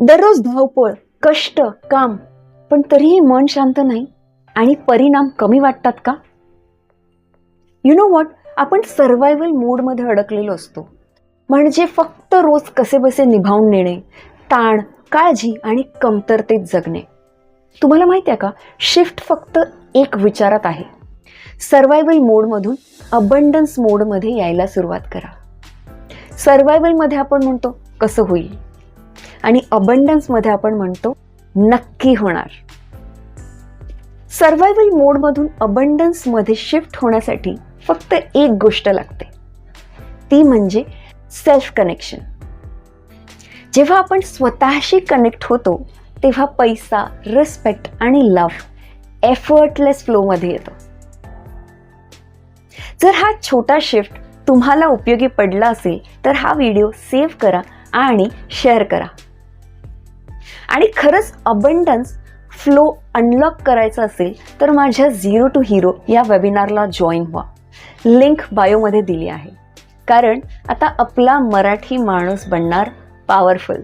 दररोज धावपळ, कष्ट, काम, पण तरीही मन शांत नाही आणि परिणाम कमी वाटतात का? यु नो व्हॉट, आपण सर्व्हायव्हल मोडमध्ये अडकलेलो असतो. म्हणजे फक्त रोज कसेबसे निभावून नेणे, ताण, काळजी आणि कमतरतेत जगणे. तुम्हाला माहिती आहे का, शिफ्ट फक्त एक विचारात आहे. सर्व्हायव्हल मोडमधून अबंडन्स मोडमध्ये यायला सुरुवात करा. सर्व्हायव्हलमध्ये आपण म्हणतो कसं होईल, आणि अबंडन्समध्ये आपण म्हणतो नक्की होणार. सर्व्हायव्हल मोडमधून अबंडन्समध्ये शिफ्ट होण्यासाठी फक्त एक गोष्ट लागते, ती म्हणजे सेल्फ कनेक्शन. जेव्हा आपण स्वतःशी कनेक्ट होतो तेव्हा पैसा, रिस्पेक्ट आणि लव्ह एफर्टलेस फ्लोमध्ये येतो. जर हा छोटा शिफ्ट तुम्हाला उपयोगी पडला असेल तर हा व्हिडिओ सेव्ह करा आणि शेअर करा. आणि खरंच अबंडन्स फ्लो अनलॉक करायचा असेल तर माझ्या झिरो टू हिरो या वेबिनारला जॉईन व्हा. लिंक बायोमध्ये दिली आहे. कारण आता आपला मराठी माणूस बनणार पॉवरफुल.